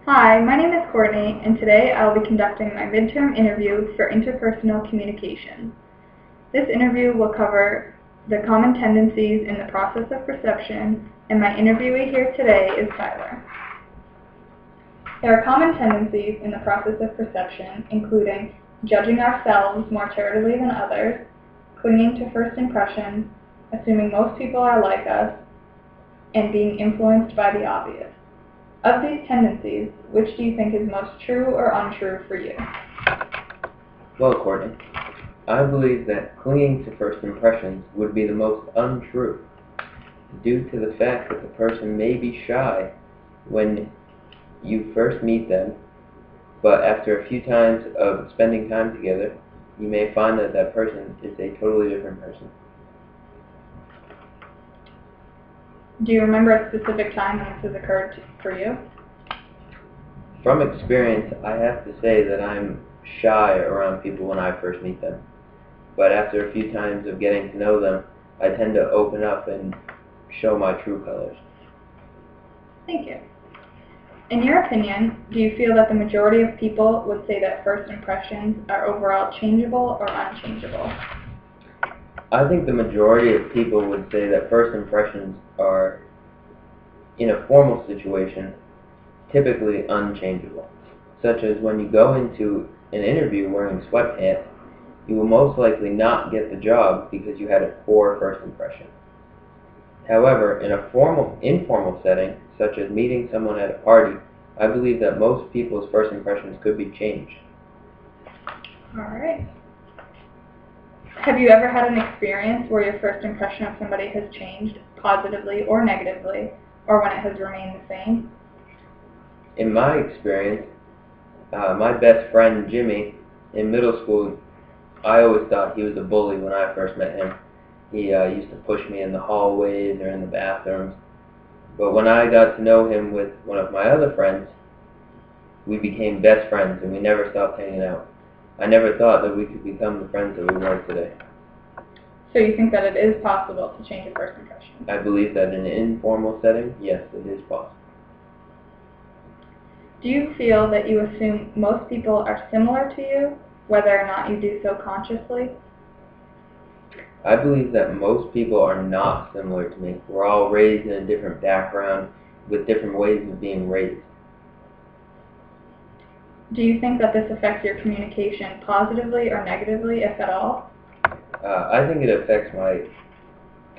Hi, my name is Courtney, and today I will be conducting my midterm interview for interpersonal communication. This interview will cover the common tendencies in the process of perception, and my interviewee here today is Tyler. There are common tendencies in the process of perception, including judging ourselves more charitably than others, clinging to first impressions, assuming most people are like us, and being influenced by the obvious. Of these tendencies, which do you think is most true or untrue for you? Well, Courtney, I believe that clinging to first impressions would be the most untrue, due to the fact that the person may be shy when you first meet them, but after a few times of spending time together, you may find that that person is a totally different person. Do you remember a specific time when this has occurred for you? From experience, I have to say that I'm shy around people when I first meet them. But after a few times of getting to know them, I tend to open up and show my true colors. Thank you. In your opinion, do you feel that the majority of people would say that first impressions are overall changeable or unchangeable? I think the majority of people would say that first impressions are, in a formal situation, typically unchangeable. Such as when you go into an interview wearing sweatpants, you will most likely not get the job because you had a poor first impression. However, in a informal setting, such as meeting someone at a party, I believe that most people's first impressions could be changed. All right. Have you ever had an experience where your first impression of somebody has changed, positively or negatively, or when it has remained the same? In my experience, my best friend Jimmy, in middle school, I always thought he was a bully when I first met him. He used to push me in the hallways or in the bathrooms. But when I got to know him with one of my other friends, we became best friends and we never stopped hanging out. I never thought that we could become the friends that we were today. So you think that it is possible to change a first impression? I believe that in an informal setting, yes, it is possible. Do you feel that you assume most people are similar to you, whether or not you do so consciously? I believe that most people are not similar to me. We're all raised in a different background with different ways of being raised. Do you think that this affects your communication positively or negatively, if at all? I think it affects my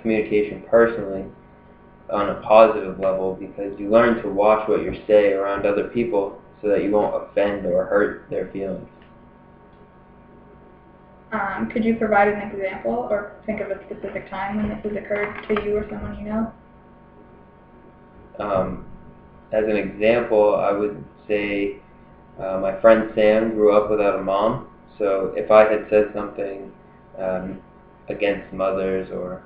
communication personally on a positive level because you learn to watch what you say around other people so that you won't offend or hurt their feelings. Could you provide an example or think of a specific time when this has occurred to you or someone you know? As an example, I would say my friend Sam grew up without a mom, so if I had said something against mothers or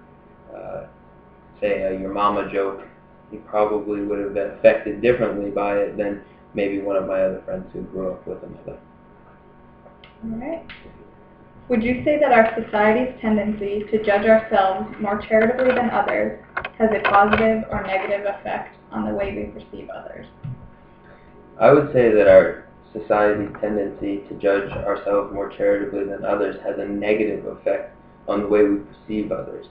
say a your mama joke, he probably would have been affected differently by it than maybe one of my other friends who grew up with a mother. All right. Would you say that our society's tendency to judge ourselves more charitably than others has a positive or negative effect on the way we perceive others? I would say that our society's tendency to judge ourselves more charitably than others has a negative effect on the way we perceive others,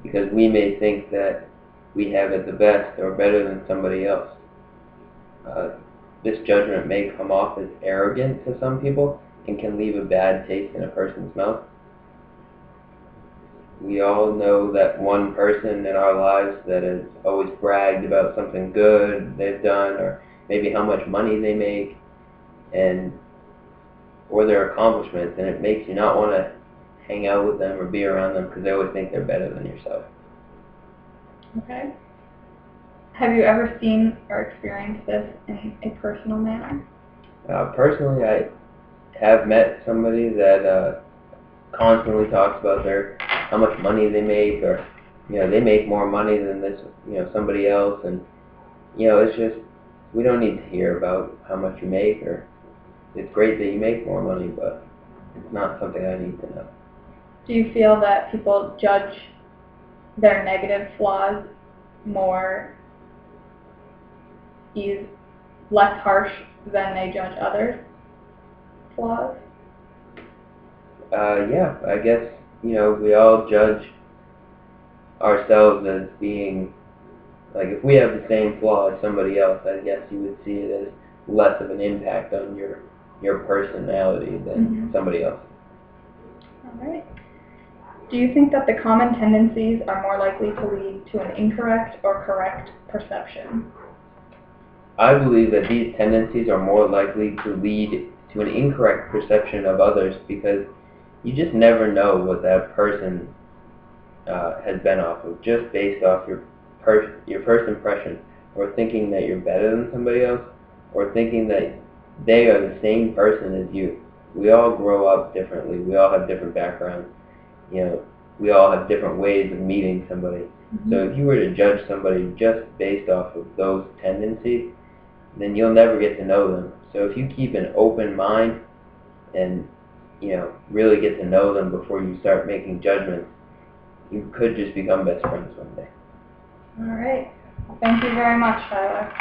because we may think that we have it the best or better than somebody else. This judgment may come off as arrogant to some people and can leave a bad taste in a person's mouth. We all know that one person in our lives that has always bragged about something good they've done, or maybe how much money they make, or their accomplishments, and it makes you not want to hang out with them or be around them because they always think they're better than yourself. Okay. Have you ever seen or experienced this in a personal manner? Personally, I have met somebody that constantly talks about how much money they make, or they make more money than this somebody else, and it's just, we don't need to hear about how much you make, or it's great that you make more money, but it's not something I need to know. Do you feel that people judge their negative flaws more less harsh than they judge others' flaws? Yeah, I guess, we all judge ourselves as being, like, if we have the same flaw as somebody else, I guess you would see it as less of an impact on your personality than somebody else. All right. Do you think that the common tendencies are more likely to lead to an incorrect or correct perception? I believe that these tendencies are more likely to lead to an incorrect perception of others because you just never know what that person has been off of, just based off your first impression, or thinking that you're better than somebody else, or thinking that they are the same person as you. We all grow up differently. We all have different backgrounds. We all have different ways of meeting somebody. So if you were to judge somebody just based off of those tendencies, then you'll never get to know them. So if you keep an open mind and really get to know them before you start making judgments, you could just become best friends one day. All right. Thank you very much, Tyler.